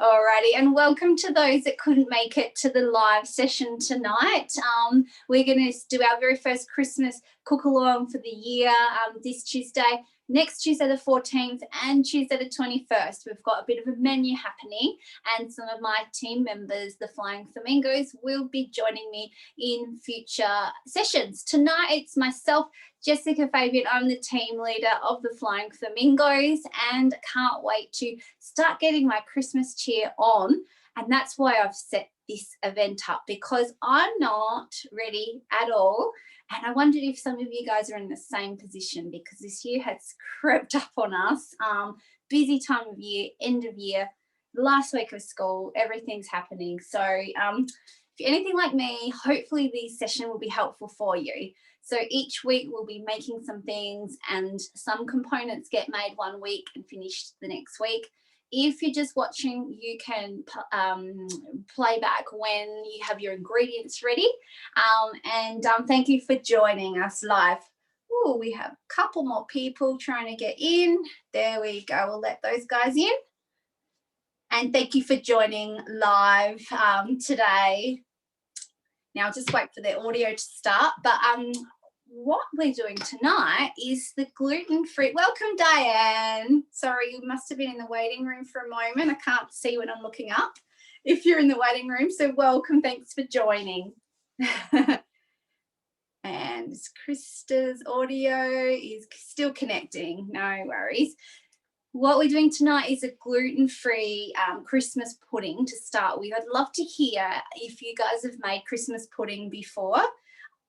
Alrighty, and welcome to those that couldn't make it to the live session tonight. We're going to do our very first Christmas cook-along for the year this Tuesday, next Tuesday the 14th and Tuesday the 21st. We've got a bit of a menu happening, and some of my team members, the Flying Flamingos, will be joining me in future sessions. Tonight it's myself, Jessica Fabian. I'm the team leader of the Flying Flamingos and can't wait to start getting my Christmas cheer on. And that's why I've set this event up, because I'm not ready at all. And I wondered if some of you guys are in the same position, because this year has crept up on us. Busy time of year, end of year, last week of school, everything's happening. So if you're anything like me, hopefully this session will be helpful for you. So each week we'll be making some things, and some components get made one week and finished the next week. If you're just watching, you can play back when you have your ingredients ready. Thank you for joining us live. Oh, we have a couple more people trying to get in. There we go. We'll let those guys in. And thank you for joining live today. Now, just wait for the audio to start. But what we're doing tonight is the gluten-free. Welcome, Diane. Sorry, you must have been in the waiting room for a moment. I can't see when I'm looking up if you're in the waiting room. So welcome. Thanks for joining. And Krista's audio is still connecting. No worries. What we're doing tonight is a gluten-free Christmas pudding to start with. I'd love to hear if you guys have made Christmas pudding before.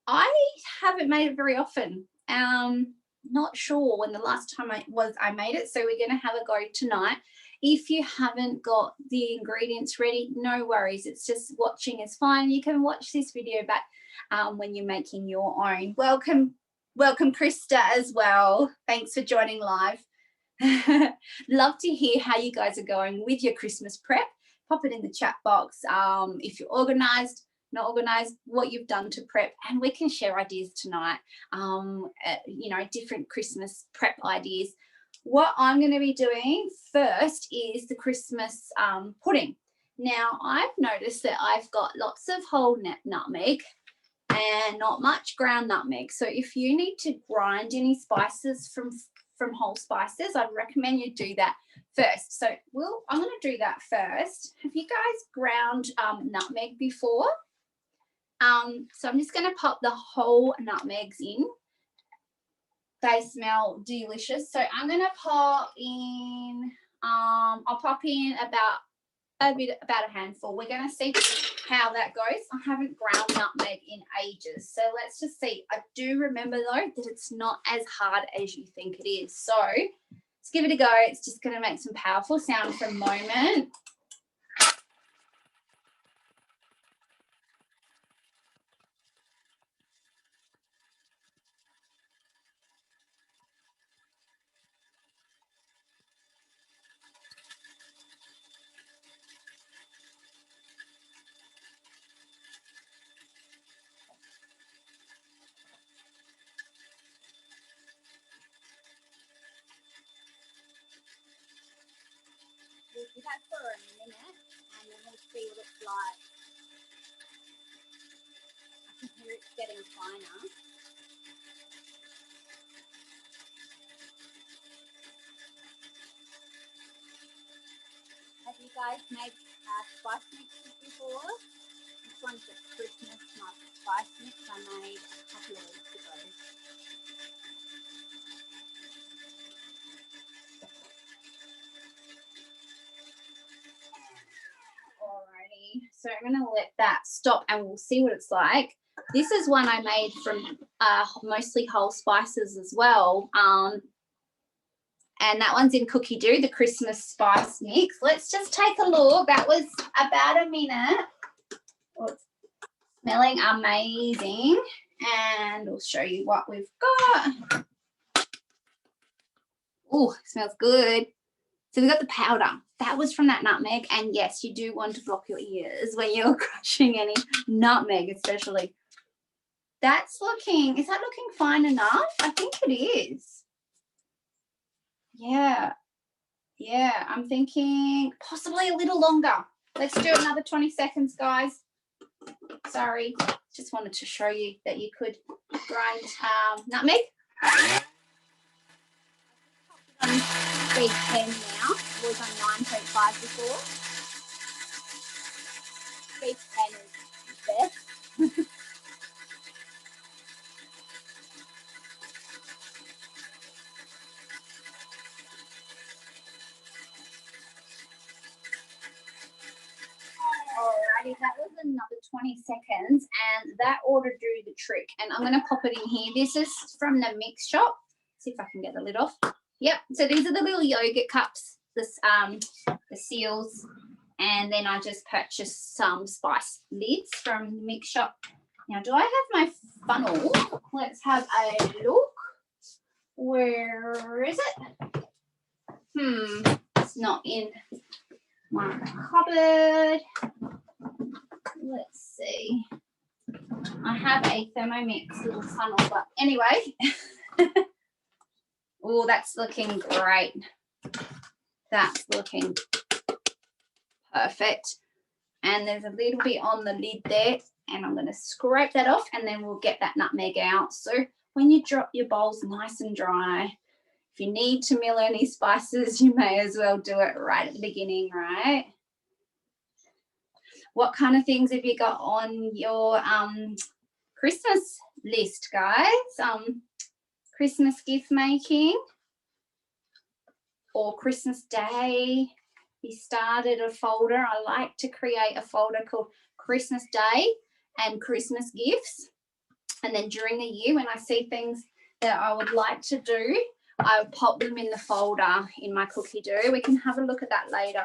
I haven't made it very often. Not sure when the last time I made it, so we're going to have a go tonight. If you haven't got the ingredients ready, no worries. It's just watching is fine. You can watch this video back when you're making your own. Welcome, Krista as well. Thanks for joining live. Love to hear how you guys are going with your Christmas prep. Pop it in the chat box if you're organised, not organised, what you've done to prep, and we can share ideas tonight. You know, different Christmas prep ideas. What I'm going to be doing first is the Christmas pudding. Now, I've noticed that I've got lots of whole nutmeg and not much ground nutmeg. So if you need to grind any spices from whole spices, I'd recommend you do that first. So I'm going to do that first. Have you guys ground nutmeg before? So I'm just going to pop the whole nutmegs in. They smell delicious. So I'm going to pop in, I'll pop in about a handful. We're going to see how that goes. I haven't ground nutmeg in ages. So let's just see. I do remember though that it's not as hard as you think it is. So let's give it a go. It's just going to make some powerful sound for a moment. Do that for a minute and then we'll see what it's like. I can hear it's getting finer. Have you guys made spice mixes before? This one's a Christmas spice mix I made a couple of weeks ago. Alrighty, so I'm going to let that stop and we'll see what it's like. This is one I made from mostly whole spices as well. And that one's in Cookie Dough, the Christmas spice mix. Let's just take a look. That was about a minute. Oh, it's smelling amazing. And we'll show you what we've got. Oh, smells good. So we've got the powder. That was from that nutmeg. And yes, you do want to block your ears when you're crushing any nutmeg, especially. Is that looking fine enough? I think it is. Yeah, Yeah, I'm thinking possibly a little longer. Let's do another 20 seconds, guys. Sorry, just wanted to show you that you could grind nutmeg. On 310 now. It was on 9.5 before. 310 is best. Alrighty, that was another 20 seconds, and that ought to do the trick. And I'm going to pop it in here. This is from the mix shop. See if I can get the lid off. Yep. So these are the little yogurt cups. This the seals, and then I just purchased some spice lids from the mix shop. Now, do I have my funnel? Let's have a look. Where is it? It's not in my cupboard. Let's see. I have a Thermomix little funnel, but anyway. Oh, that's looking great. That's looking perfect. And there's a little bit on the lid there, and I'm going to scrape that off, and then we'll get that nutmeg out. So when you drop your bowls nice and dry, if you need to mill any spices, you may as well do it right at the beginning, right? What kind of things have you got on your Christmas list, guys? Christmas gift making or Christmas Day? You started a folder. I like to create a folder called Christmas Day and Christmas gifts. And then during the year, when I see things that I would like to do, I would pop them in the folder in my cookie dough. We can have a look at that later.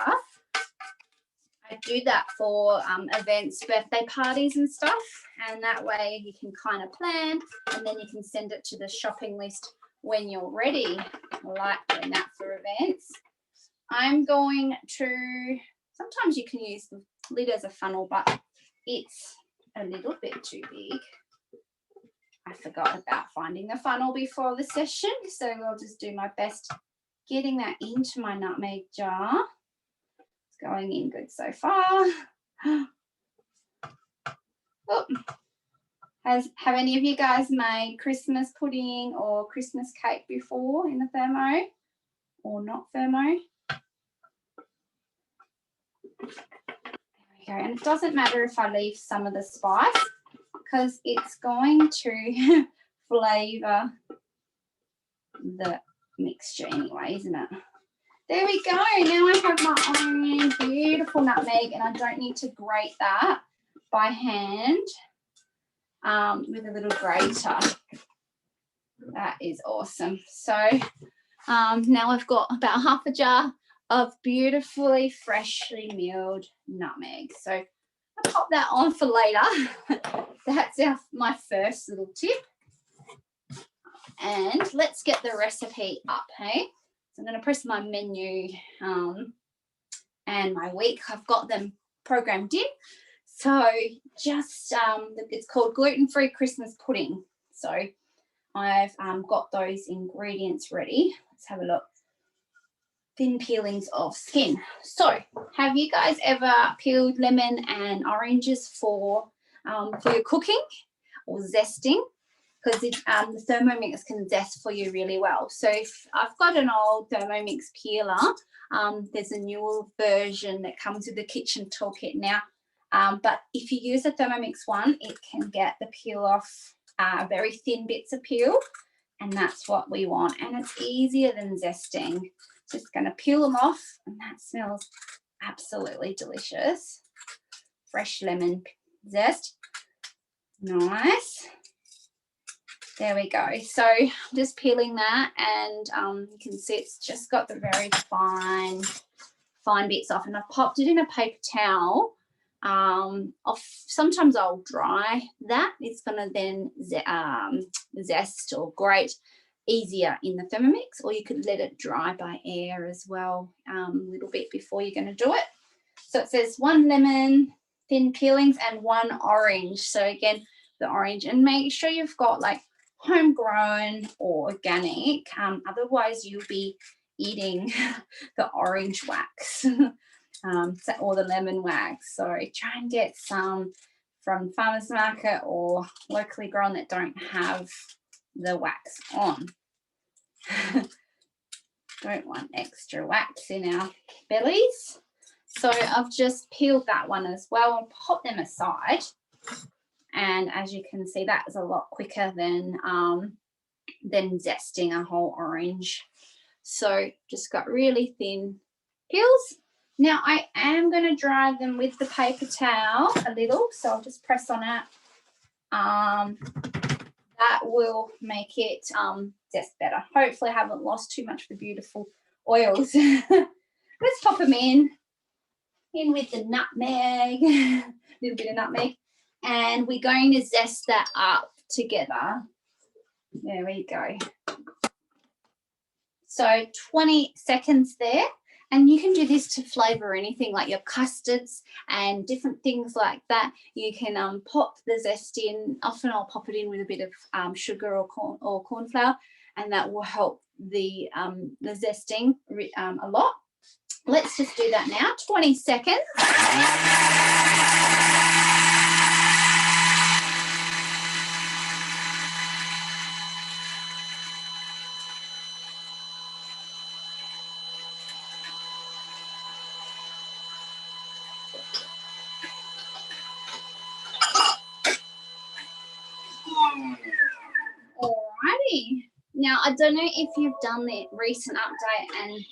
I do that for events, birthday parties and stuff, and that way you can kind of plan, and then you can send it to the shopping list when you're ready. I like doing that for events. I'm going to, sometimes you can use the lid as a funnel, but it's a little bit too big. I forgot about finding the funnel before the session, so I'll just do my best getting that into my nutmeg jar. Going in good so far. Oh. Have any of you guys made Christmas pudding or Christmas cake before in the thermo or not thermo? There we go. And it doesn't matter if I leave some of the spice because it's going to flavour the mixture anyway, isn't it? There we go. Now I have my own beautiful nutmeg, and I don't need to grate that by hand with a little grater. That is awesome. So now I've got about half a jar of beautifully freshly milled nutmeg. So I'll pop that on for later. That's my first little tip. And let's get the recipe up, hey? So I'm going to press my menu and my week. I've got them programmed in. So just, it's called Gluten Free Christmas Pudding. So I've got those ingredients ready. Let's have a look. Thin peelings of skin. So have you guys ever peeled lemon and oranges for your cooking or zesting? Because the Thermomix can zest for you really well. So if I've got an old Thermomix peeler, there's a newer version that comes with the kitchen toolkit now. But if you use a Thermomix one, it can get the peel off very thin bits of peel, and that's what we want. And it's easier than zesting. Just going to peel them off, and that smells absolutely delicious. Fresh lemon zest. Nice. There we go. So I'm just peeling that, and you can see it's just got the very fine bits off, and I've popped it in a paper towel. Sometimes I'll dry that. It's going to then zest or grate easier in the Thermomix, or you could let it dry by air as well a little bit before you're going to do it. So it says 1 lemon, thin peelings, and 1 orange. So again, the orange, and make sure you've got like homegrown or organic, otherwise you'll be eating the orange wax or the lemon wax. So try and get some from farmers market or locally grown that don't have the wax on. Don't want extra wax in our bellies. So I've just peeled that one as well and pop them aside. And as you can see, that is a lot quicker than zesting a whole orange. So just got really thin peels. Now I am going to dry them with the paper towel a little. So I'll just press on it. That will make it zest better. Hopefully I haven't lost too much of the beautiful oils. Let's pop them in with the nutmeg, a little bit of nutmeg, and we're going to zest that up together. There we go. So 20 seconds there, and you can do this to flavour anything like your custards and different things like that. You can pop the zest in. Often I'll pop it in with a bit of sugar or corn flour, and that will help the zesting a lot. Let's just do that now, 20 seconds. Alrighty. Now, I don't know if you've done the recent update and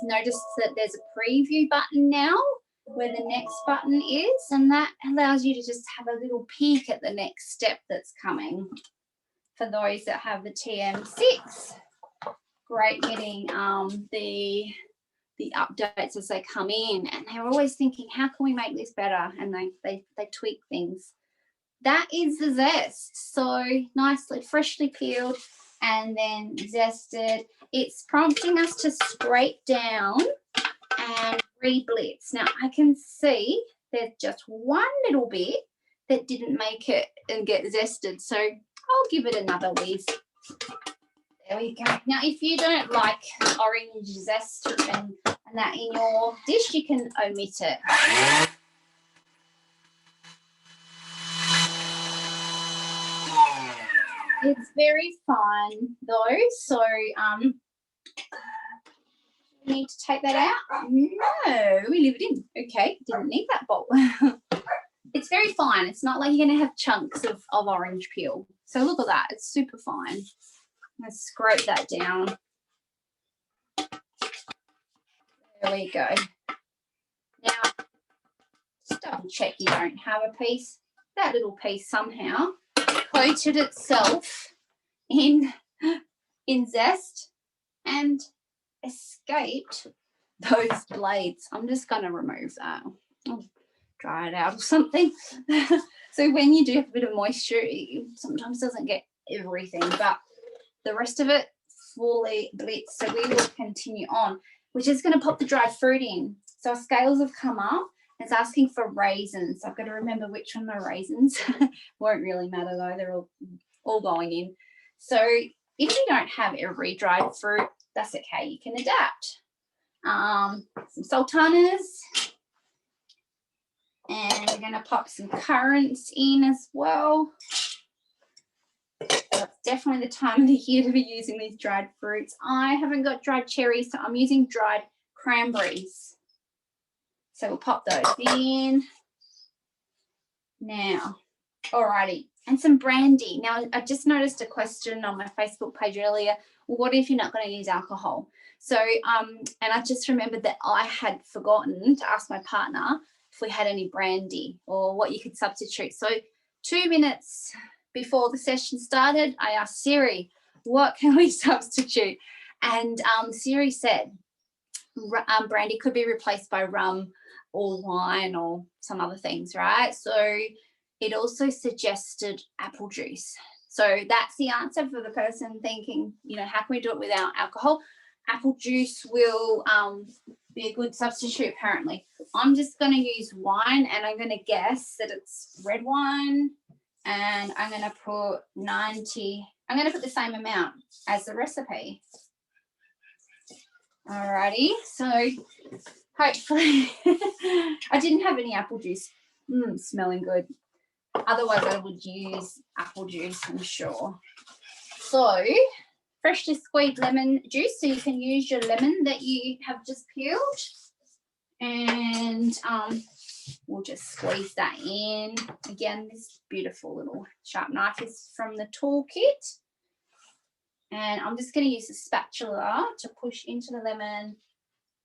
noticed that there's a preview button now where the next button is, and that allows you to just have a little peek at the next step that's coming for those that have the TM6. Great getting the updates as they come in, and they're always thinking, how can we make this better? And they tweak things. That is the zest. So nicely freshly peeled and then zested. It's prompting us to scrape down and re-blitz. Now I can see there's just one little bit that didn't make it and get zested, so I'll give it another whiz. There we go. Now if you don't like orange zest and that in your dish, you can omit it. It's very fine though, so need to take that out? No, we leave it in. Okay, didn't need that bowl. It's very fine. It's not like you're going to have chunks of orange peel. So look at that. It's super fine. Let's scrape that down. There we go. Now, just double check you don't have a piece. That little piece somehow coated itself in zest and escaped those blades. I'm just going to remove that. I'll dry it out or something. So when you do have a bit of moisture, it sometimes doesn't get everything, but the rest of it fully blitz. So we will continue on. We're just going to pop the dried fruit in. So our scales have come up. It's asking for raisins. I've got to remember which one are raisins. Won't really matter though. They're all going in. So if you don't have every dried fruit, that's okay. You can adapt. Some sultanas. And we're going to pop some currants in as well. That's definitely the time of the year to be using these dried fruits. I haven't got dried cherries, so I'm using dried cranberries. So we'll pop those in now. Alrighty, and some brandy. Now, I just noticed a question on my Facebook page earlier. Well, what if you're not going to use alcohol? So, and I just remembered that I had forgotten to ask my partner if we had any brandy or what you could substitute. So 2 minutes before the session started, I asked Siri, what can we substitute? And Siri said brandy could be replaced by rum or wine or some other things, right? So it also suggested apple juice. So that's the answer for the person thinking, how can we do it without alcohol? Apple juice will be a good substitute, apparently. I'm just going to use wine, and I'm going to guess that it's red wine, and I'm going to put 90. I'm going to put the same amount as the recipe. Alrighty, so hopefully I didn't have any apple juice. Smelling good. Otherwise I would use apple juice, I'm sure. So freshly squeezed lemon juice, so you can use your lemon that you have just peeled, and we'll just squeeze that in. Again, this beautiful little sharp knife is from the toolkit, and I'm just going to use a spatula to push into the lemon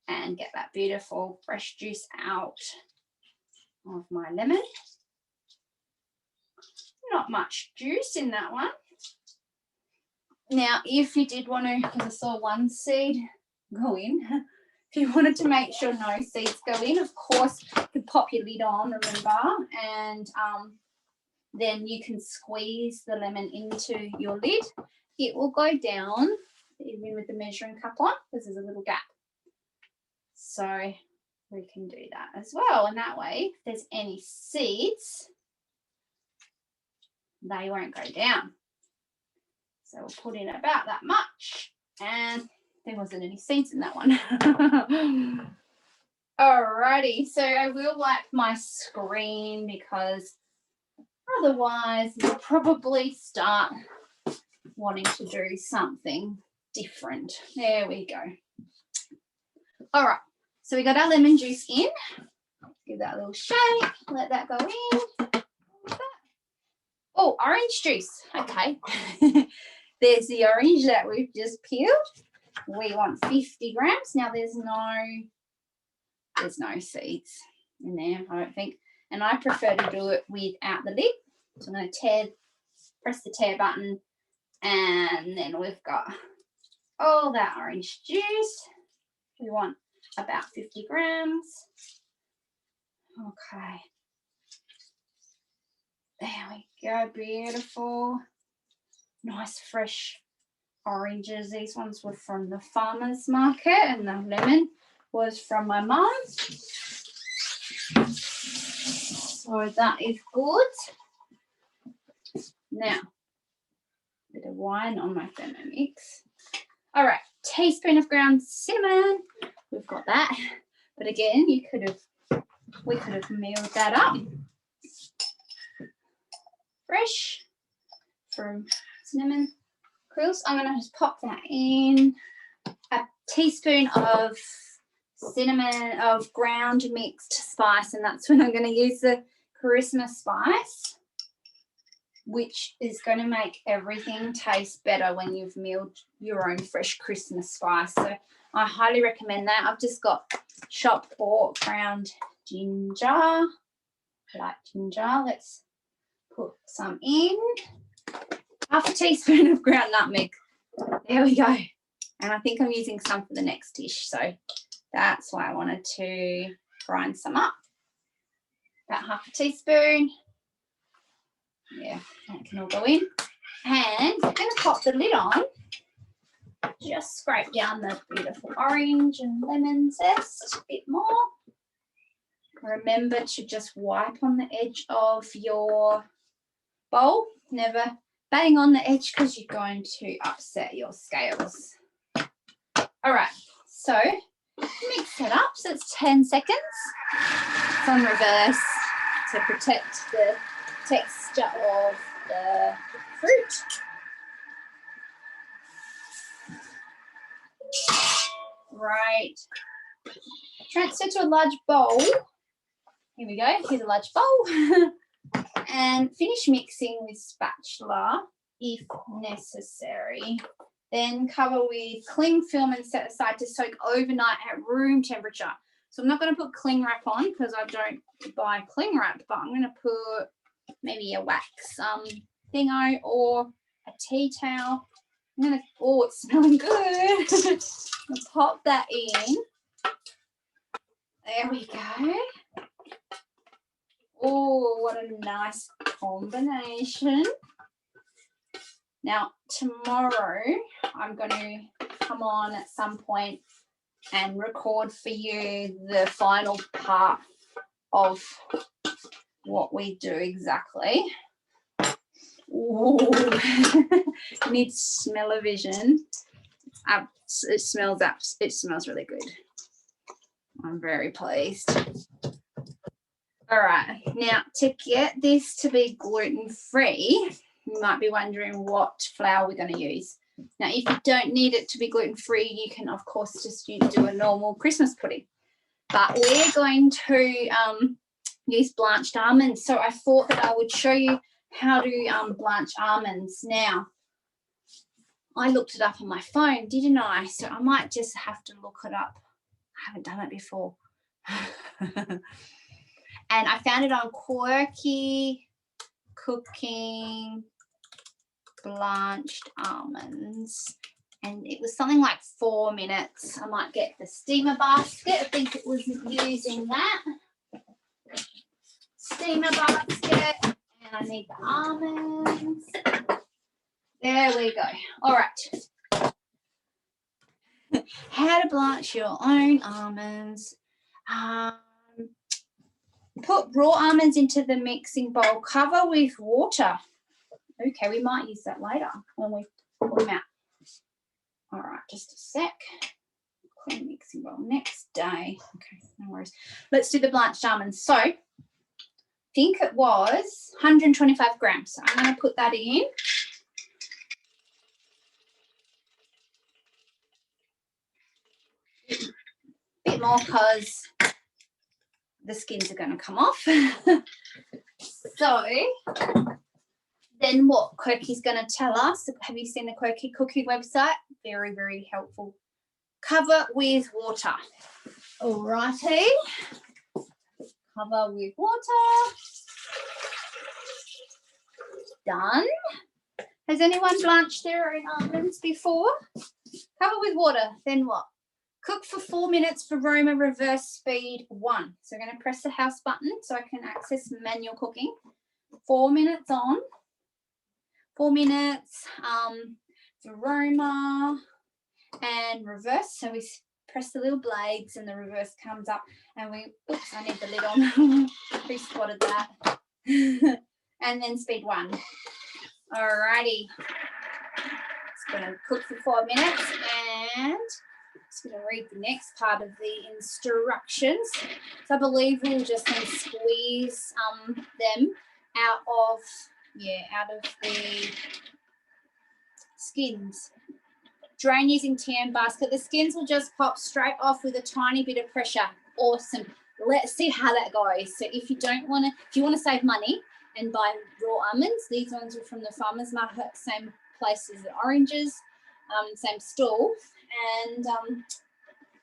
and get that beautiful fresh juice out of my lemon. Not much juice in that one. Now, if you did want to, because I saw one seed go in, if you wanted to make sure no seeds go in, of course, you can pop your lid on, remember, and then you can squeeze the lemon into your lid. It will go down, even with the measuring cup on, because there's a little gap. So we can do that as well. And that way, if there's any seeds, they won't go down. So we'll put in about that much, and there wasn't any seeds in that one. Alrighty, so I will wipe my screen because otherwise you'll probably start wanting to do something different. There we go. All right, so we got our lemon juice in. Give that a little shake, let that go in. Oh, orange juice. Okay. There's the orange that we've just peeled. We want 50 grams. Now there's no seeds in there, I don't think. And I prefer to do it without the lid. So I'm going to press the tear button, and then we've got all that orange juice. We want about 50 grams. Okay. There we go, beautiful. Nice fresh oranges. These ones were from the farmer's market, and the lemon was from my mum. So that is good. Now, a bit of wine on my Thermomix. All right, teaspoon of ground cinnamon. We've got that. But again, we could have milled that up. Fresh from cinnamon coulis. I'm going to just pop that in. A teaspoon of cinnamon, of ground mixed spice, and that's when I'm going to use the Christmas spice, which is going to make everything taste better when you've milled your own fresh Christmas spice. So I highly recommend that. I've just got shop bought ground ginger, black ginger. Let's put some in. Half a teaspoon of ground nutmeg. There we go. And I think I'm using some for the next dish, so that's why I wanted to grind some up. About half a teaspoon. Yeah, that can all go in. And I'm going to pop the lid on. Just scrape down the beautiful orange and lemon zest a bit more. Remember to just wipe on the edge of your bowl. Never bang on the edge because you're going to upset your scales. All right, so mix it up. So it's 10 seconds. It's on reverse to protect the texture of the fruit. Right. Transfer to a large bowl. Here we go. Here's a large bowl. And finish mixing with spatula if necessary. Then cover with cling film and set aside to soak overnight at room temperature. So I'm not going to put cling wrap on because I don't buy cling wrap, but I'm going to put maybe a wax thingo or a tea towel. I'm going to, oh, it's smelling good. I'll pop that in. There we go. Oh, what a nice combination. Now, tomorrow I'm going to come on at some point and record for you the final part of what we do exactly. Ooh, need smell-o-vision. It's It smells really good. I'm very pleased. All right, now to get this to be gluten-free, you might be wondering what flour we're going to use. Now, if you don't need it to be gluten-free, you can, of course, just do a normal Christmas pudding. But we're going to use blanched almonds. So I thought that I would show you how to blanch almonds. Now, I looked it up on my phone, didn't I? So I might just have to look it up. I haven't done it before. And I found it on Quirky Cooking Blanched Almonds. And it was something like 4 minutes. I might get the steamer basket. I think it was using that. Steamer basket. And I need the almonds. There we go. All right. How to blanch your own almonds. Put raw almonds into the mixing bowl. Cover with water. Okay, we might use that later when we pull them out. All right, just a sec. Clean mixing bowl. Next day. Okay, no worries. Let's do the blanched almonds. So, I think it was 125 grams. So I'm going to put that in. A bit more because the skins are going to come off. So, then what Quirky's going to tell us, have you seen the Quirky Cookie website? Very, very helpful. Cover with water. All righty. Cover with water. Done. Has anyone blanched their own almonds before? Cover with water. Then what? Cook for 4 minutes for aroma, reverse speed 1. So I'm going to press the house button so I can access manual cooking. 4 minutes on. 4 minutes, aroma and reverse. So we press the little blades and the reverse comes up and we, oops, I need the lid on. Who spotted that? And then speed 1. Alrighty. It's going to cook for 4 minutes and just going to read the next part of the instructions. So I believe we'll just then squeeze them out of the skins. Drain using TM basket. The skins will just pop straight off with a tiny bit of pressure. Awesome. Let's see how that goes. So if you want to save money and buy raw almonds, these ones are from the farmer's market, same place as the oranges, same stall, and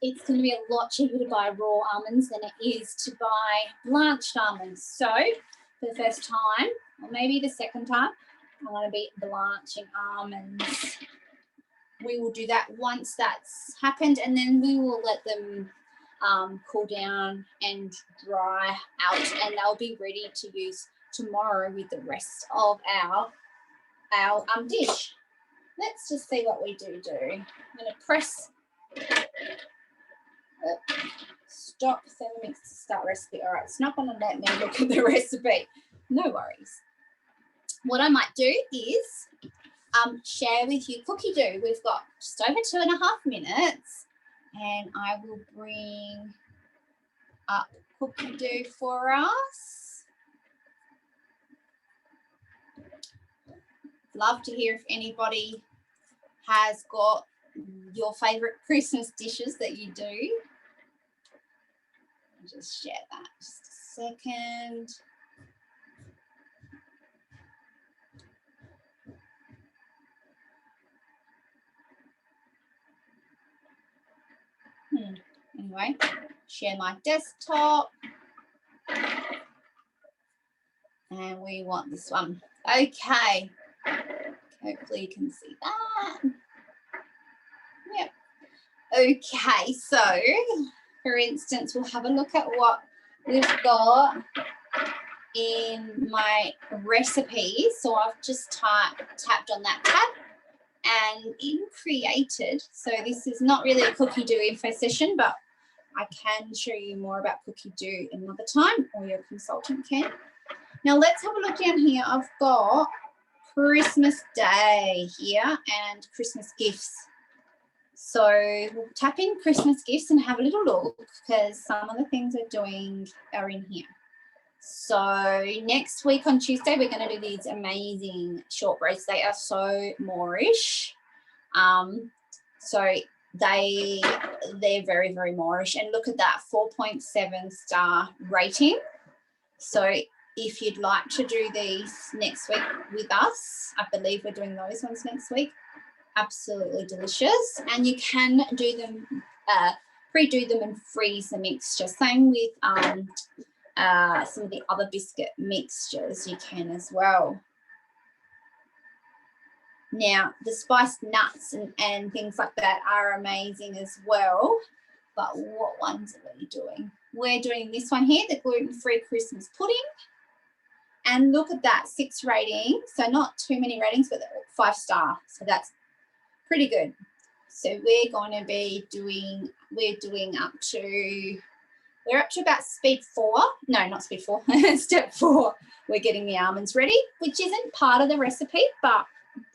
it's going to be a lot cheaper to buy raw almonds than it is to buy blanched almonds. So for the first time, or maybe the second time, I'm going to be blanching almonds. We will do that once that's happened, and then we will let them cool down and dry out, and they'll be ready to use tomorrow with the rest of our dish. Let's just see what we do. I'm going to press stop Thermomix to start recipe. All right, it's not going to let me look at the recipe. No worries. What I might do is share with you cookie dough. We've got just over 2.5 minutes, and I will bring up cookie dough for us. Love to hear if anybody has got your favourite Christmas dishes that you do. I'll just share that just a second. Anyway, share my desktop. And we want this one. Okay. Hopefully you can see that. Yep. Okay, so for instance, we'll have a look at what we've got in my recipe. So I've just tapped on that tab and in created. So this is not really a cookie dough info session, but I can show you more about cookie dough another time, or your consultant can. Now let's have a look down here. I've got Christmas Day here and Christmas gifts. So we'll tap in Christmas gifts and have a little look, because some of the things we're doing are in here. So next week on Tuesday, we're going to do these amazing shortbreads. They are so moreish. So they're very, very moreish. And look at that, 4.7 star rating. So if you'd like to do these next week with us, I believe we're doing those ones next week. Absolutely delicious. And you can do them, pre-do them and freeze the mixture. Same with some of the other biscuit mixtures, you can as well. Now, the spiced nuts and things like that are amazing as well. But what ones are we doing? We're doing this one here, the Gluten Free Christmas Pudding. And look at that, 6 ratings. So not too many ratings, but 5 star. So that's pretty good. So we're going to be doing, we're up to about speed 4. No, not speed 4, step 4. We're getting the almonds ready, which isn't part of the recipe, but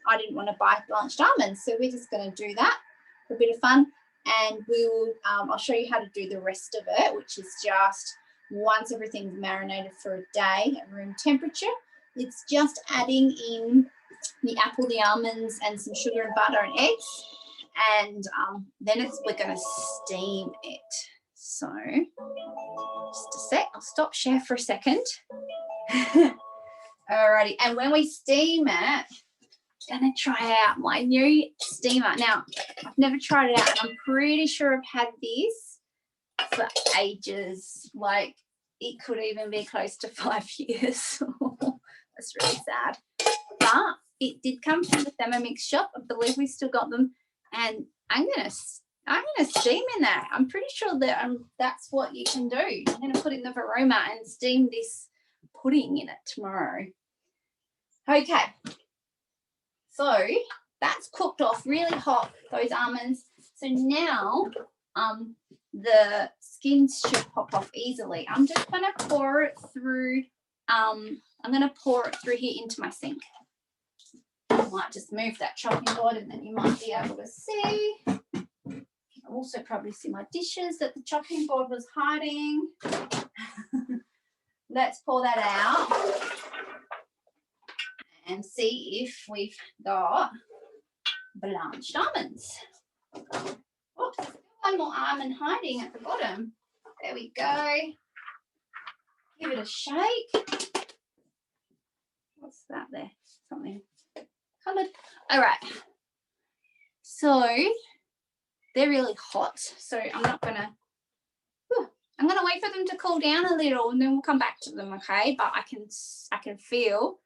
I didn't want to buy blanched almonds. So we're just going to do that for a bit of fun. And we will, I'll show you how to do the rest of it, which is just once everything's marinated for a day at room temperature, it's just adding in the apple, the almonds, and some sugar and butter and eggs. And then we're going to steam it. So just a sec, I'll stop share for a second. Alrighty, and when we steam it, I'm going to try out my new steamer. Now, I've never tried it out, and I'm pretty sure I've had this for ages. Like, it could even be close to 5 years. That's really sad. But it did come from the Thermomix shop. I believe we still got them. And I'm gonna steam in that. I'm pretty sure that that's what you can do. I'm gonna put in the varoma and steam this pudding in it tomorrow. Okay. So that's cooked off really hot, those almonds. So now the skins should pop off easily. I'm just going to pour it through. I'm going to pour it through here into my sink. I might just move that chopping board, and then you might be able to see. You can also probably see my dishes that the chopping board was hiding. Let's pour that out and see if we've got blanched almonds. Oops, one more almond hiding at the bottom. There we go. Give it a shake. What's that there? Something coloured. All right. So they're really hot. So I'm gonna wait for them to cool down a little, and then we'll come back to them, okay? But I can feel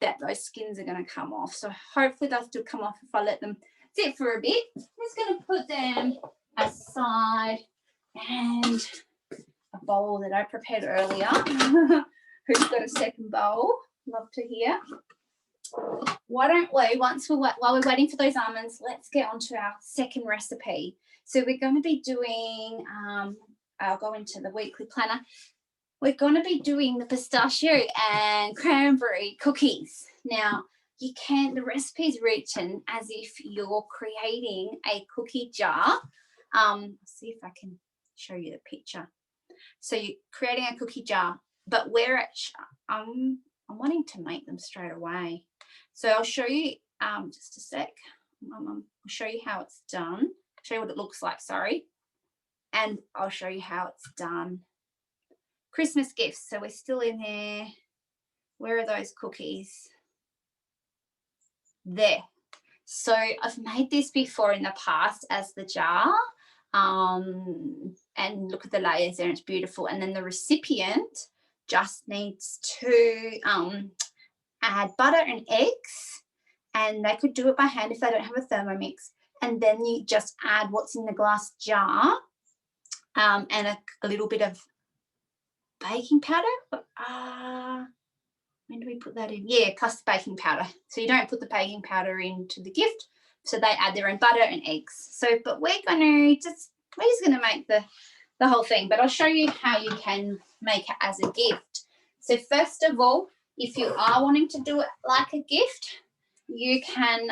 that those skins are going to come off. So hopefully they'll still come off if I let them sit for a bit. I'm just going to put them aside, and a bowl that I prepared earlier. Who's got a second bowl? Love to hear. Why don't we, while we're waiting for those almonds, let's get on to our second recipe. So we're going to be doing, I'll go into the weekly planner. We're going to be doing the pistachio and cranberry cookies. Now, the recipe is written as if you're creating a cookie jar. See if I can show you the picture. So you're creating a cookie jar, but I'm wanting to make them straight away. So I'll show you just a sec. I'll show you how it's done. Show you what it looks like, sorry. And I'll show you how it's done. Christmas gifts, so we're still in there. Where are those cookies? There. So I've made this before in the past as the jar, and look at the layers there, it's beautiful. And then the recipient just needs to add butter and eggs, and they could do it by hand if they don't have a Thermomix. And then you just add what's in the glass jar, and a little bit of baking powder. When do we put that in? Yeah, plus the baking powder. So you don't put the baking powder into the gift. So they add their own butter and eggs. So, but we're just gonna make the whole thing. But I'll show you how you can make it as a gift. So first of all, if you are wanting to do it like a gift, you can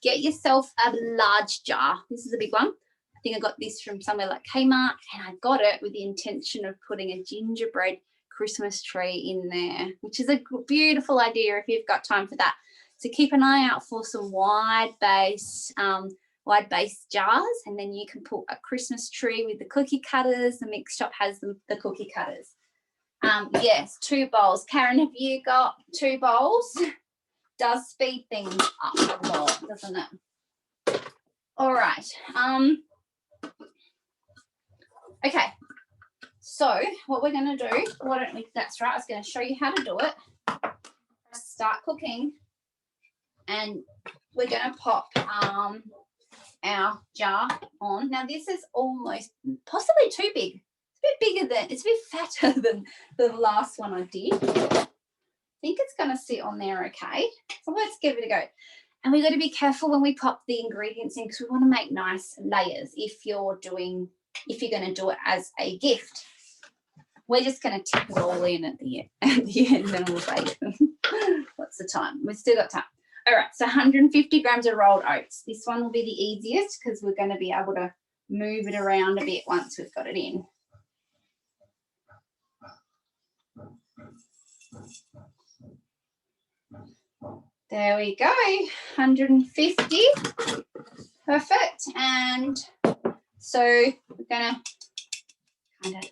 get yourself a large jar. This is a big one. I think I got this from somewhere like Kmart, and I got it with the intention of putting a gingerbread Christmas tree in there, which is a beautiful idea if you've got time for that. So keep an eye out for some wide base jars, and then you can put a Christmas tree with the cookie cutters. The mix shop has the cookie cutters. Yes, 2 bowls. Karen, have you got 2 bowls? Does speed things up a lot, doesn't it? All right. Okay. So what we're going to do, that's right, I was going to show you how to do it. Start cooking, and we're going to pop our jar on. Now this is almost possibly too big. It's a bit fatter than the last one I did. I think it's going to sit on there okay. So let's give it a go. And we've got to be careful when we pop the ingredients in, because we want to make nice layers if you're going to do it as a gift. We're just going to tip it all in at the end, and we'll bake them. What's the time? We've still got time. All right, so 150 grams of rolled oats. This one will be the easiest because we're going to be able to move it around a bit once we've got it in. There we go, 150. Perfect. And so we're going to kind of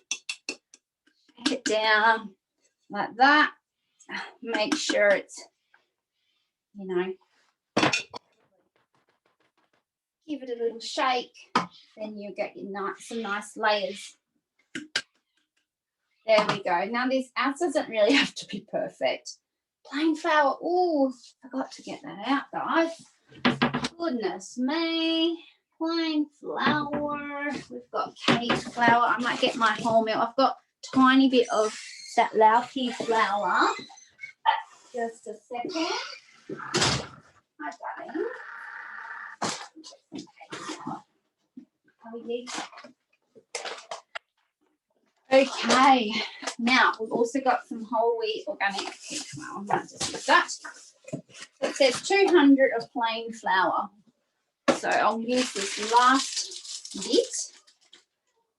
shake it down like that. Make sure it's, give it a little shake. Then you get some nice layers. There we go. Now this ounce doesn't really have to be perfect. Plain flour. Oh, forgot to get that out, guys. Goodness me. Plain flour. We've got cake flour. I might get my whole milk. I've got a tiny bit of that Lauki flour. Just a second. Hi, darling. Okay, now we've also got some whole wheat organic cake flour. I might just use that. It says 200 of plain flour. So I'll use this last bit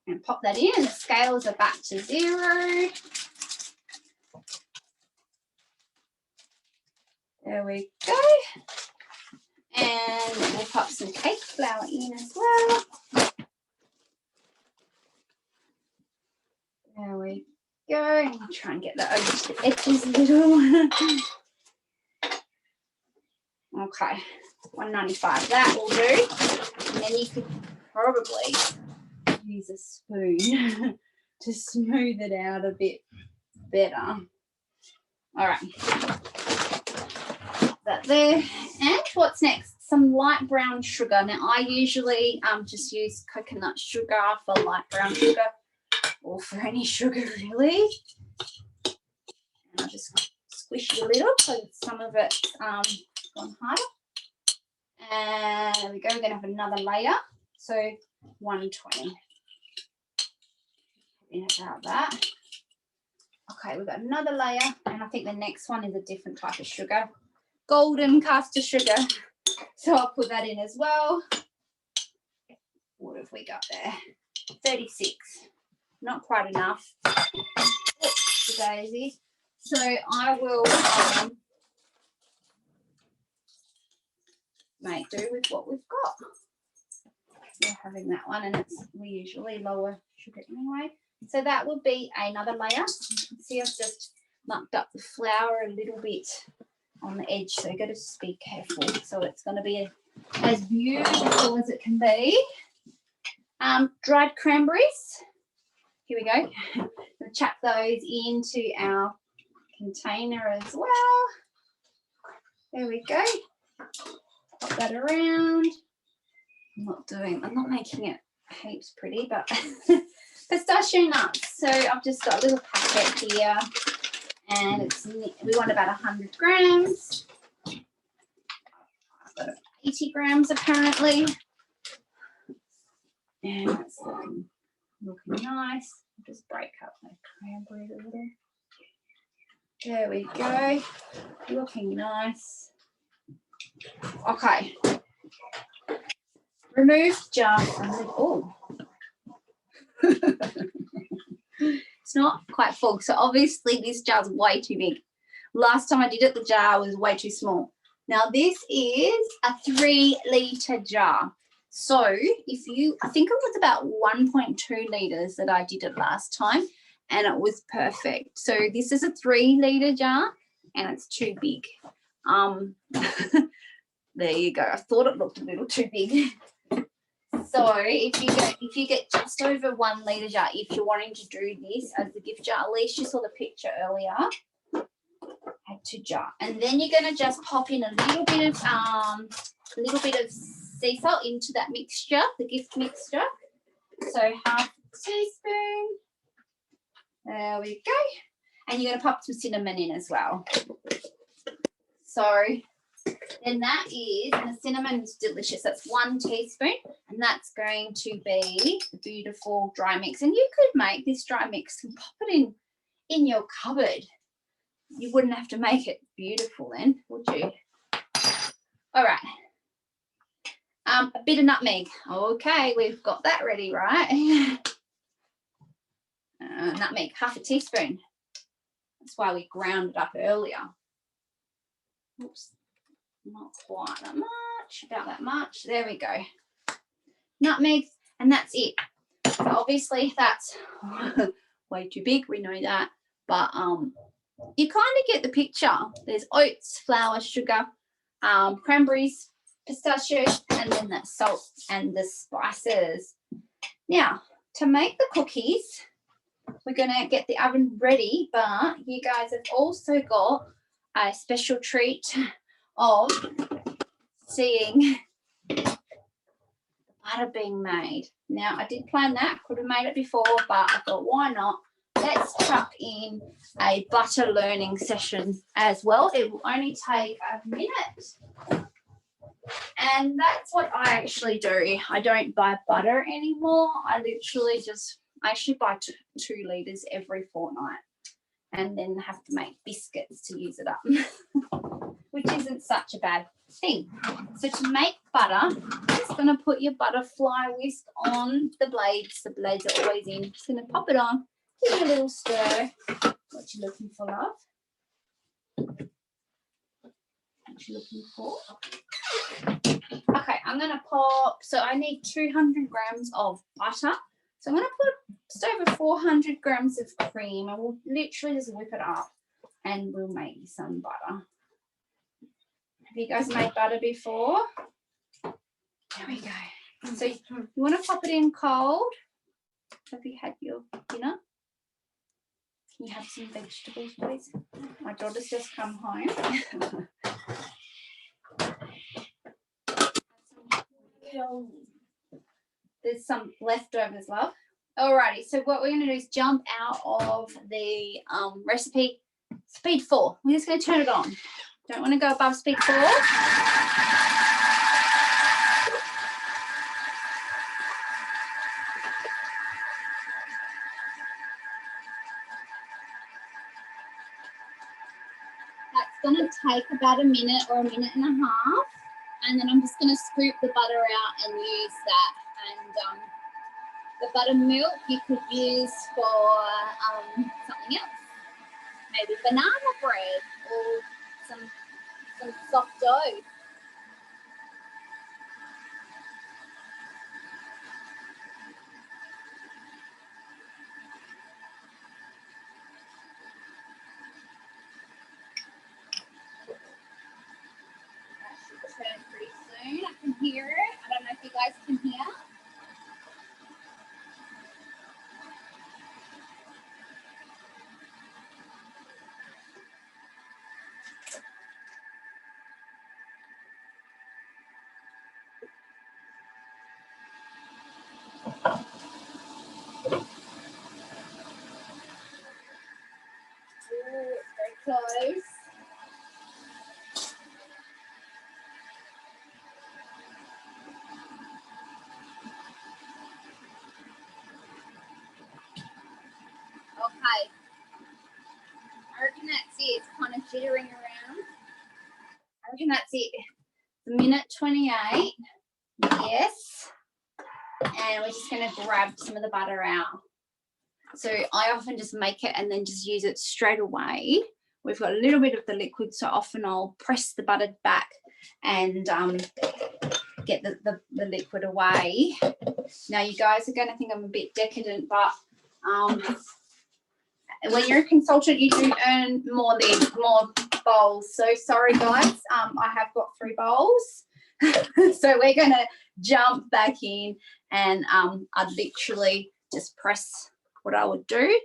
and pop that in, and the scales are back to 0. There we go. And we'll pop some cake flour in as well. There we go. I'll try and get that over to the edges a little. Okay, 195. That will do. And then you could probably use a spoon to smooth it out a bit better. All right. That there. And what's next? Some light brown sugar. Now I usually just use coconut sugar for light brown sugar, or for any sugar really. And I'll just squish it a little so some of it's gone harder. And there we go. We're going to have another layer. So 120. In about that. Okay, we've got another layer, and I think the next one is a different type of sugar. Golden caster sugar. So I'll put that in as well. What have we got there? 36. Not quite enough. Oops, daisy. So I will make do with what we've got. We're having that one, and we usually lower sugar anyway. So that will be another layer. You can see I've just mucked up the flour a little bit on the edge, so you've got to just be careful. So it's going to be as beautiful as it can be. Dried cranberries. Here we go. We'll chuck those into our container as well. There we go. Pop that around. I'm not making it heaps pretty, but pistachio nuts. So I've just got a little packet here, and we want about 100 grams. I've got 80 grams apparently. And it's looking nice. I'll just break up my cranberries a little. There we go. Looking nice. Okay, Remove jar from the, oh. It's not quite full, so obviously this jar's way too big. Last time I did it, the jar was way too small. Now this is a 3-litre jar. So if you, I think it was about 1.2 litres that I did it last time, and it was perfect. So this is a 3-litre jar and it's too big. There you go. I thought it looked a little too big. So if you get just over 1 litre jar, if you're wanting to do this as a gift jar, at least you saw the picture earlier. Add to jar, and then you're going to just pop in a little bit of sea salt into that mixture, the gift mixture. So half a teaspoon. There we go. And you're going to pop some cinnamon in as well. So then that is, and the cinnamon is delicious. That's 1 teaspoon, and that's going to be the beautiful dry mix. And you could make this dry mix and pop it in your cupboard. You wouldn't have to make it beautiful then, would you? All right. A bit of nutmeg. Okay, we've got that ready, right? Nutmeg, half a teaspoon. That's why we ground it up earlier. Oops, not quite that much, about that much. There we go. Nutmeg, and that's it. So obviously that's way too big, we know that, but you kind of get the picture. There's oats, flour, sugar, cranberries, pistachio, and then that salt and the spices. Now, to make the cookies, we're going to get the oven ready, but you guys have also got a special treat of seeing the butter being made. Now, I did plan that, could have made it before, but I thought, why not? Let's chuck in a butter learning session as well. It will only take a minute. And that's what I actually do. I don't buy butter anymore. I actually buy 2 litres every fortnight and then have to make biscuits to use it up, which isn't such a bad thing. So to make butter, I'm just going to put your butterfly whisk on the blades. The blades are always in. Just going to pop it on. Give it a little stir. What you looking for, love? What you looking for? Okay, I'm going to pop, so I need 200 grams of butter. So I'm going to put just over 400 grams of cream, and we'll literally just whip it up and we'll make some butter. Have you guys made butter before? There we go. So you want to pop it in cold. Have you had your dinner? Can you have some vegetables, please? My daughter's just come home. There's some leftovers, love. Alrighty, so what we're going to do is jump out of the recipe. Speed 4. We're just going to turn it on. Don't want to go above speed 4. Going to take about a minute or a minute and a half, and then I'm just going to scoop the butter out and use that. And the buttermilk you could use for something else, maybe banana bread or some soft dough. Turn pretty soon. I can hear it. I don't know if you guys can hear. Ooh, it's very close. Okay, I reckon that's it. It's kind of jittering around. I reckon that's it. minute 28. Yes. And we're just going to grab some of the butter out. So I often just make it and then just use it straight away. We've got a little bit of the liquid, so often I'll press the butter back and get the liquid away. Now you guys are going to think I'm a bit decadent, but when you're a consultant, you do earn more bowls. So sorry guys, I have got 3 bowls. So we're going to jump back in, and I'd literally just press. What I will do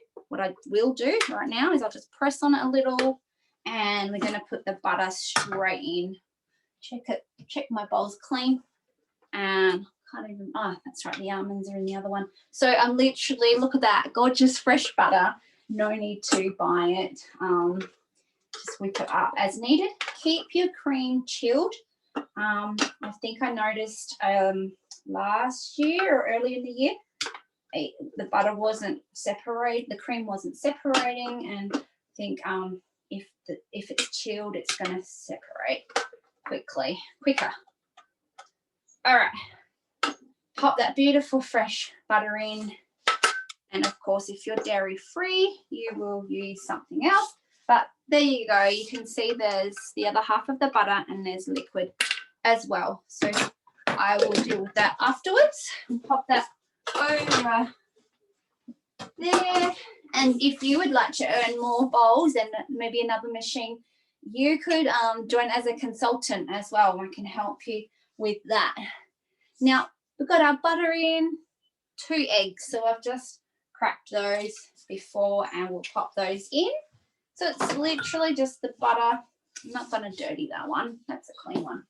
right now is I'll just press on it a little, and we're going to put the butter straight in. Check my bowl's clean, and can't even, oh, that's right, the almonds are in the other one. So I'm literally, look at that, gorgeous fresh butter. No need to buy it. Just whip it up as needed. Keep your cream chilled. I think I noticed last year or early in the year, the butter wasn't separated, the cream wasn't separating, and I think if it's chilled, it's going to separate quicker. All right, pop that beautiful fresh butter in, and of course, if you're dairy free, you will use something else. But there you go. You can see there's the other half of the butter, and there's liquid as well. So I will deal with that afterwards. And pop that over there. And if you would like to earn more bowls and maybe another machine, you could join as a consultant as well. I can help you with that. Now we've got our butter in, 2 eggs. So I've just cracked those before, and we'll pop those in. So it's literally just the butter. I'm not going to dirty that one. That's a clean one.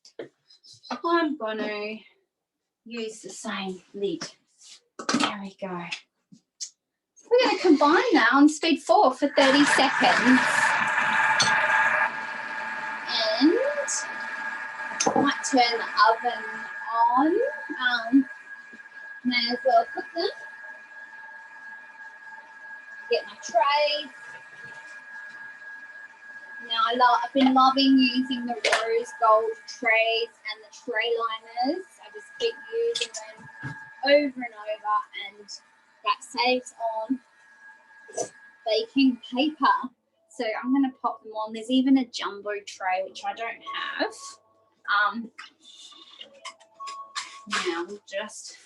I'm going to use the same lid. There we go. We're going to combine that on speed 4 for 30 seconds. And I might turn the oven on. May as well cook them. Get my trays. Now I've been loving using the rose gold trays and the tray liners. I just keep using them over and over, and that saves on baking paper. So I'm going to pop them on. There's even a jumbo tray, which I don't have. Now we'll just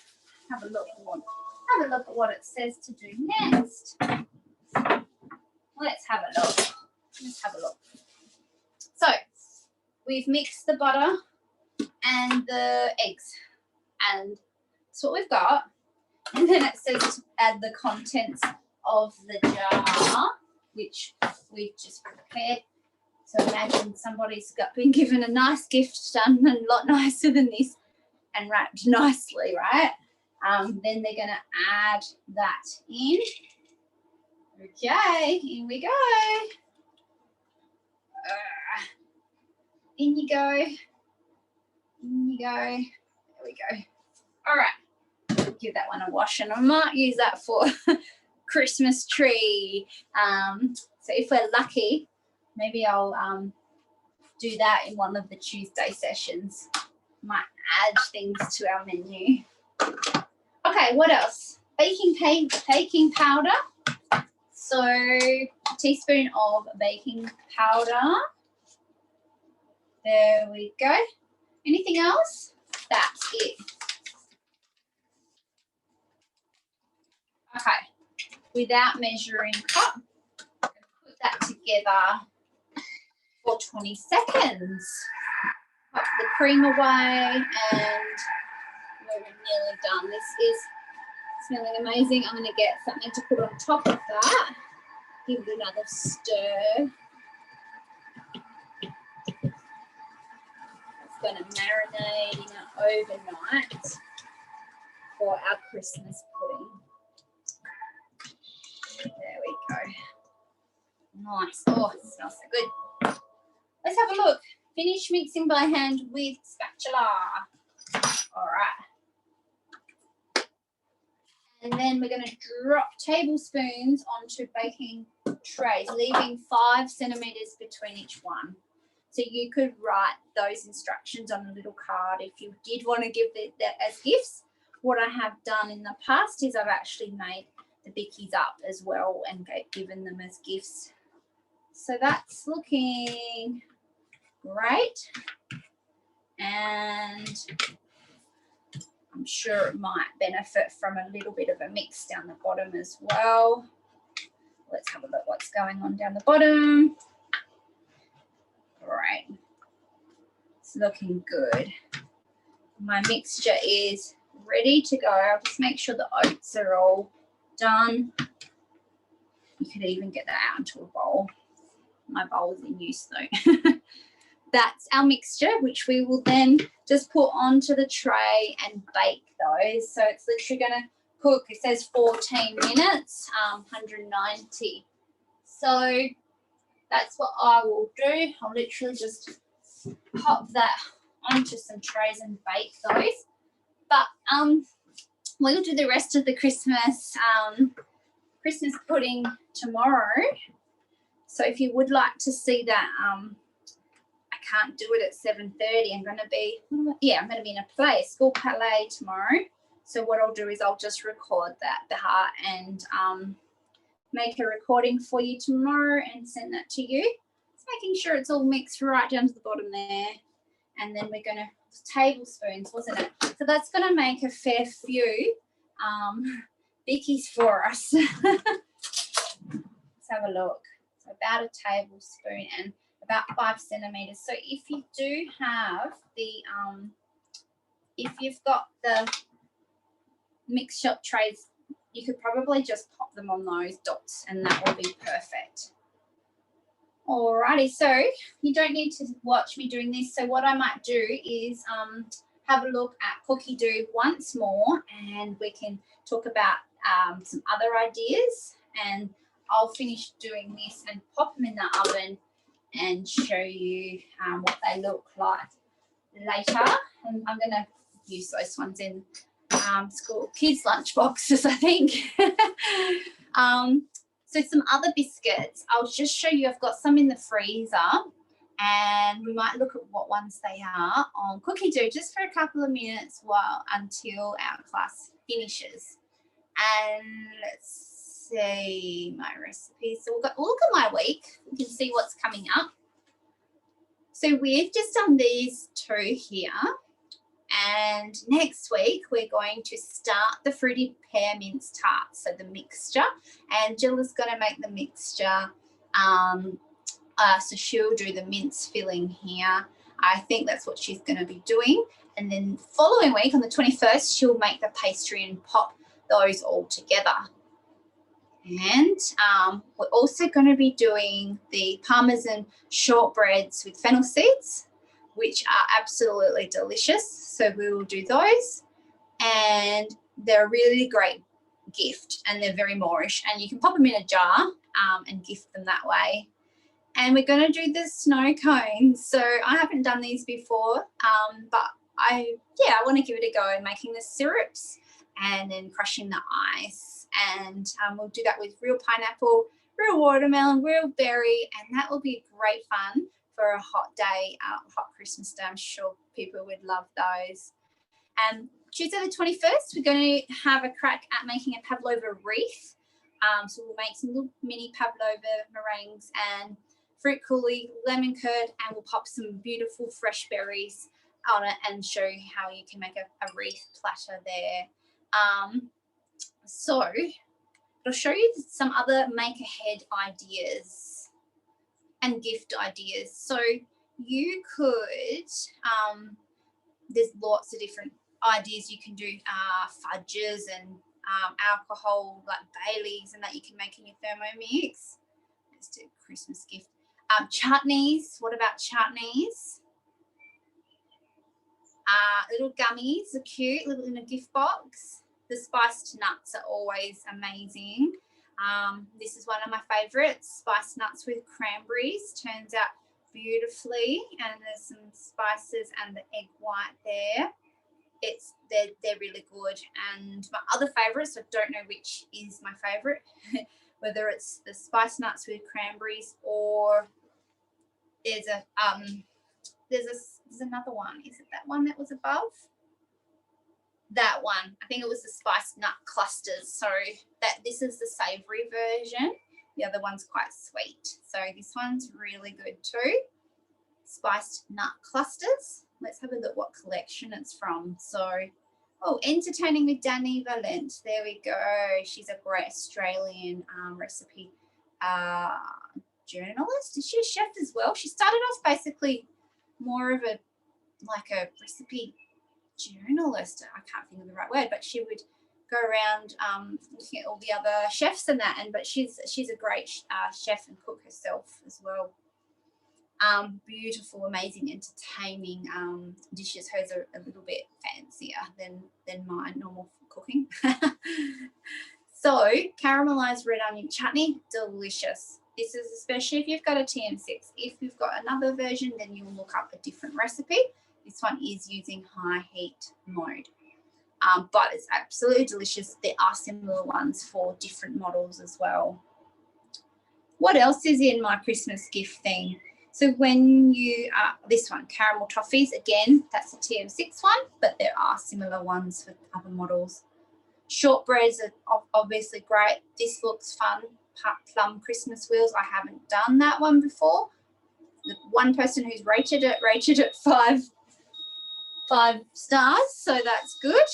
have a look at what it says to do next. Let's have a look. So we've mixed the butter and the eggs, and that's what we've got. And then it says to add the contents of the jar, which we've just prepared. So imagine somebody's been given a nice gift done a lot nicer than this and wrapped nicely, right? Then they're going to add that in. Okay, in we go. In you go. In you go. There we go. All right. Give that one a wash, and I might use that for Christmas tree. So if we're lucky, maybe I'll do that in one of the Tuesday sessions. Might add things to our menu. Okay, what else? Baking powder. So a teaspoon of baking powder. There we go. Anything else? That's it. Okay, without measuring cup, put that together for 20 seconds. Pop the cream away, and we're nearly done. This is smelling amazing. I'm going to get something to put on top of that. Give it another stir. It's going to marinate in it overnight for our Christmas pudding. There we go. Nice. Oh, it smells so good. Let's have a look. Finish mixing by hand with spatula. All right. And then we're going to drop tablespoons onto baking trays, leaving 5 centimetres between each one. So you could write those instructions on a little card if you did want to give that as gifts. What I have done in the past is I've actually made the bickies up as well and given them as gifts. So that's looking great. And I'm sure it might benefit from a little bit of a mix down the bottom as well. Let's have a look what's going on down the bottom. Right, it's looking good. My mixture is ready to go. I'll just make sure the oats are all done. You could even get that out into a bowl. My bowl is in use though. That's our mixture, which we will then just put onto the tray and bake those. So it's literally going to cook. It says 14 minutes, 190. So that's what I will do. I'll literally just pop that onto some trays and bake those. But we'll do the rest of the Christmas pudding tomorrow. So if you would like to see that, I can't do it at 7:30. I'm going to be in a play, a school ballet tomorrow. So what I'll do is I'll just record that and make a recording for you tomorrow and send that to you. Just making sure it's all mixed right down to the bottom there. And then we're going to, tablespoons, wasn't it? So that's going to make a fair few bickies for us. Let's have a look. So about a tablespoon and about 5 centimeters. So if you do have the, if you've got the mix shop trays, you could probably just pop them on those dots and that will be perfect. Alrighty, so you don't need to watch me doing this. So what I might do is have a look at cookie dough once more and we can talk about some other ideas, and I'll finish doing this and pop them in the oven and show you what they look like later. And I'm going to use those ones in school kids' lunch boxes, I think. So some other biscuits, I'll just show you. I've got some in the freezer and we might look at what ones they are on cookie dough just for a couple of minutes until our class finishes. And let's see my recipes. So we'll look at my week. We can see what's coming up. So we've just done these two here. And next week, we're going to start the fruity pear mince tarts, so the mixture. And Jill is going to make the mixture. So she'll do the mince filling here. I think that's what she's going to be doing. And then the following week, on the 21st, she'll make the pastry and pop those all together. And we're also going to be doing the Parmesan shortbreads with fennel seeds, which are absolutely delicious. So we will do those. And they're a really great gift and they're very moreish. And you can pop them in a jar and gift them that way. And we're going to do the snow cones. So I haven't done these before, but I want to give it a go in making the syrups and then crushing the ice. And we'll do that with real pineapple, real watermelon, real berry, and that will be great fun for a hot day, hot Christmas day. I'm sure people would love those. Tuesday the 21st, we're going to have a crack at making a pavlova wreath. So we'll make some little mini pavlova meringues and fruit coulis, lemon curd, and we'll pop some beautiful fresh berries on it and show you how you can make a wreath platter there. So I'll show you some other make ahead ideas and gift ideas. So you could, there's lots of different ideas you can do, fudges and alcohol like Baileys and that you can make in your Thermomix. Let's do a Christmas gift. Chutneys, what about chutneys? Little gummies are cute, little in a gift box. The spiced nuts are always amazing. This is one of my favorites, spiced nuts with cranberries. Turns out beautifully, and there's some spices and the egg white there. They're really good. And my other favorites, I don't know which is my favorite, whether it's the spiced nuts with cranberries or there's another one. Is it that one that was above? That one. I think it was the spiced nut clusters. So this is the savory version. The other one's quite sweet. So this one's really good too. Spiced nut clusters. Let's have a look what collection it's from. So, oh, Entertaining with Dani Valent. There we go. She's a great Australian recipe journalist. Is she a chef as well? She started off basically more of a recipe journalist. I can't think of the right word, but she would go around looking at all the other chefs and that. But she's a great chef and cook herself as well. Beautiful, amazing, entertaining dishes. Hers are a little bit fancier than my normal cooking. So caramelized red onion chutney, delicious. This is especially if you've got a TM6. If you've got another version, then you'll look up a different recipe. This one is using high heat mode, but it's absolutely delicious. There are similar ones for different models as well. What else is in my Christmas gift thing? So when you, this one, caramel toffees, again, that's a TM6 one, but there are similar ones for other models. Shortbreads are obviously great. This looks fun. Plum Christmas wheels. I haven't done that one before. The one person who's rated it 5 stars, so that's good.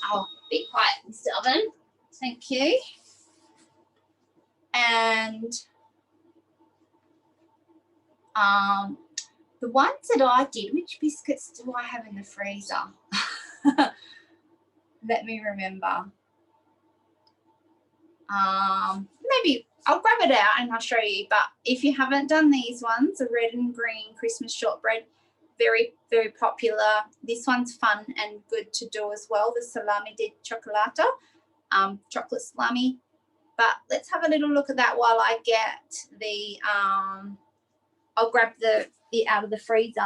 Oh, be quiet, Mr. Oven. Thank you. And the ones that I did, which biscuits do I have in the freezer? Let me remember. Maybe I'll grab it out and I'll show you. But if you haven't done these ones, the red and green Christmas shortbread, very, very popular. This one's fun and good to do as well, the salami di cioccolata, chocolate salami. But let's have a little look at that while I get the, I'll grab the out of the freezer.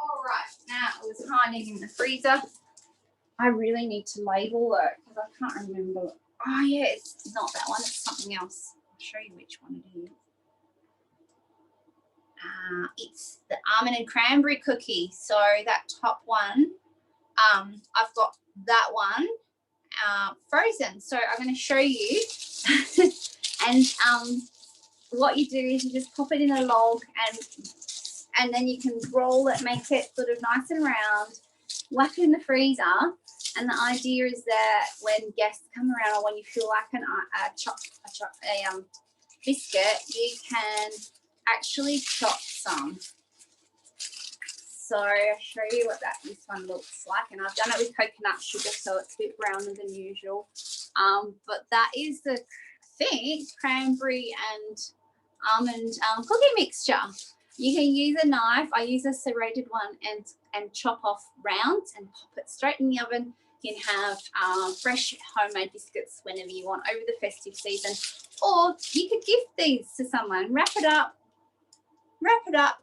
All right, now it was hiding in the freezer. I really need to label it because I can't remember. Oh, yeah, it's not that one. It's something else. I'll show you which one it is. It's the almond and cranberry cookie. So that top one, I've got that one frozen. So I'm going to show you. And what you do is you just pop it in a log and then you can roll it, make it sort of nice and round, whack it in the freezer. And the idea is that when guests come around or when you feel like a biscuit, you can actually chop some. So I'll show you what this one looks like. And I've done it with coconut sugar, so it's a bit browner than usual. But that is the cranberry and almond cookie mixture. You can use a knife. I use a serrated one and chop off rounds and pop it straight in the oven. You can have fresh homemade biscuits whenever you want over the festive season, or you could gift these to someone. Wrap it up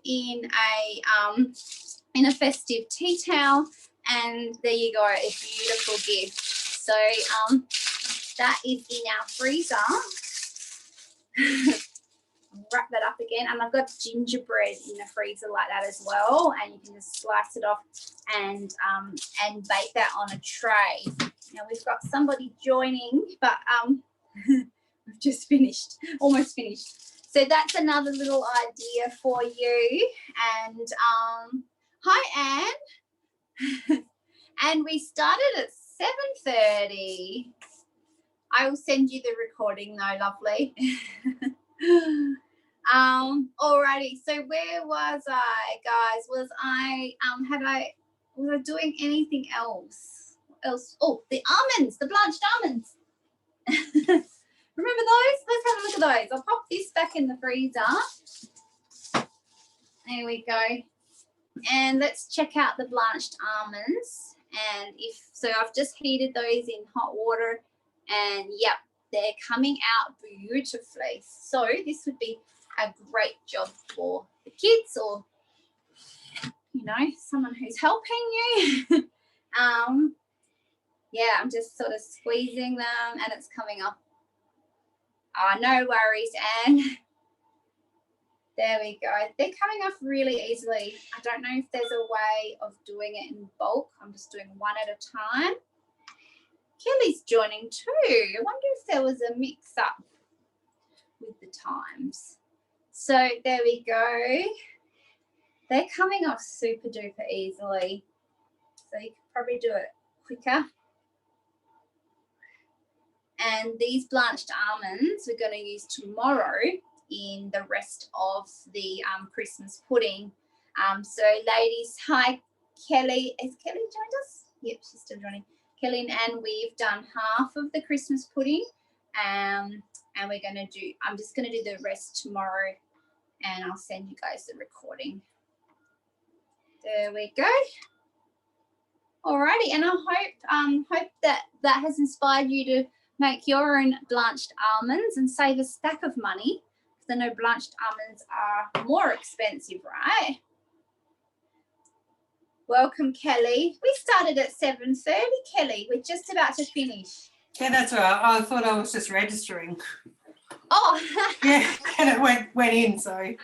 in a festive tea towel, and there you go, a beautiful gift. So that is in our freezer. Wrap that up again, and I've got gingerbread in the freezer like that as well, and you can just slice it off and bake that on a tray. Now we've got somebody joining, but we've just finished, almost finished. So that's another little idea for you. And hi Anne. And we started at 7:30. I will send you the recording though, lovely. Alrighty, so where was I, guys? Was I doing anything else? Oh, the almonds, the blanched almonds. Remember those? Let's have a look at those. I'll pop this back in the freezer. There we go. And let's check out the blanched almonds. And I've just heated those in hot water, and yep, they're coming out beautifully. So this would be a great job for the kids, or someone who's helping you. Yeah, I'm just sort of squeezing them and it's coming up. Oh, no worries, Anne. There we go. They're coming off really easily. I don't know if there's a way of doing it in bulk. I'm just doing one at a time. Kelly's joining too. I wonder if there was a mix up with the times. So there we go. They're coming off super duper easily. So you could probably do it quicker. And these blanched almonds we're going to use tomorrow in the rest of the Christmas pudding. So ladies, hi Kelly. Has Kelly joined us? Yep, she's still joining. Kelly and Anne, we've done half of the Christmas pudding, and we're going to do, I'm just going to do the rest tomorrow, and I'll send you guys the recording. There we go. Alrighty, and I hope that has inspired you to make your own blanched almonds and save a stack of money, because I know blanched almonds are more expensive, right? Welcome, Kelly. We started at 7:30, Kelly. We're just about to finish. Yeah, that's all right. I thought I was just registering. Oh. Yeah, and it went in, so.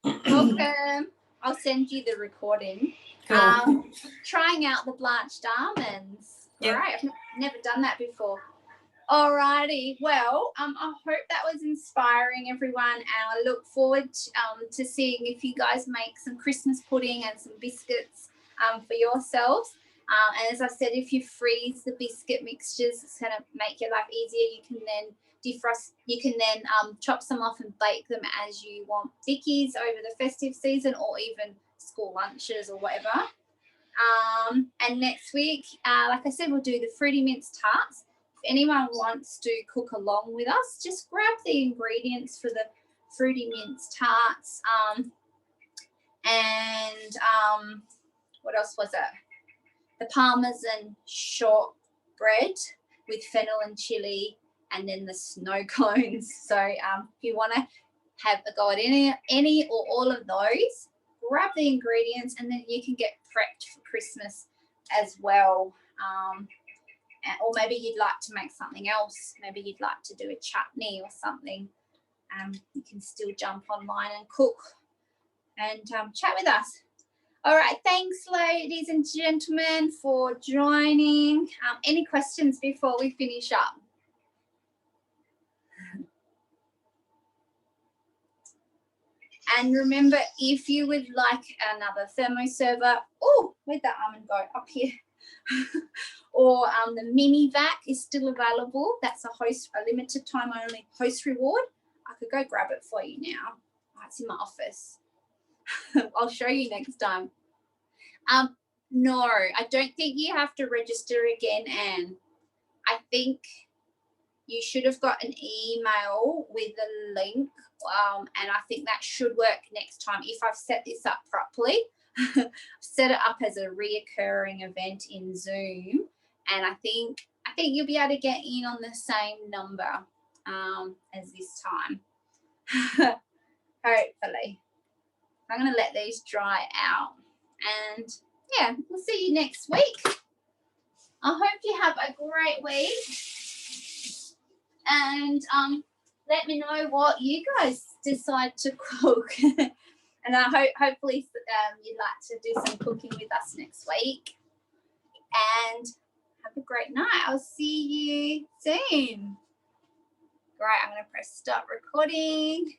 Welcome. I'll send you the recording. Cool. Trying out the blanched almonds. Yep. All right, I've never done that before. Alrighty, well, I hope that was inspiring, everyone, and I look forward to seeing if you guys make some Christmas pudding and some biscuits for yourselves. And as I said, if you freeze the biscuit mixtures, it's going to make your life easier. You can then defrost, you can then chop some off and bake them as you want bickies over the festive season, or even school lunches or whatever. And next week, like I said, we'll do the fruity mince tarts. If anyone wants to cook along with us, just grab the ingredients for the fruity mince tarts. What else was it? The Parmesan shortbread with fennel and chili, and then the snow cones. So if you want to have a go at any or all of those, grab the ingredients, and then you can get prepped for Christmas as well. Or maybe you'd like to make something else. Maybe you'd like to do a chutney or something. You can still jump online and cook and chat with us. All right, thanks, ladies and gentlemen, for joining. Any questions before we finish up? And remember, if you would like another thermo server, oh, where'd that almond go? Up here. Or the mini vac is still available. That's a limited time only host reward. I could go grab it for you now. Oh, it's in my office. I'll show you next time. No, I don't think you have to register again, Anne. I think you should have got an email with a link, and I think that should work next time if I've set this up properly. Set it up as a reoccurring event in Zoom, and I think you'll be able to get in on the same number as this time. Hopefully. I'm going to let these dry out, and yeah, we'll see you next week. I hope you have a great week, and let me know what you guys decide to cook. And I hopefully you'd like to do some cooking with us next week. And have a great night. I'll see you soon. Great, I'm going to press stop recording.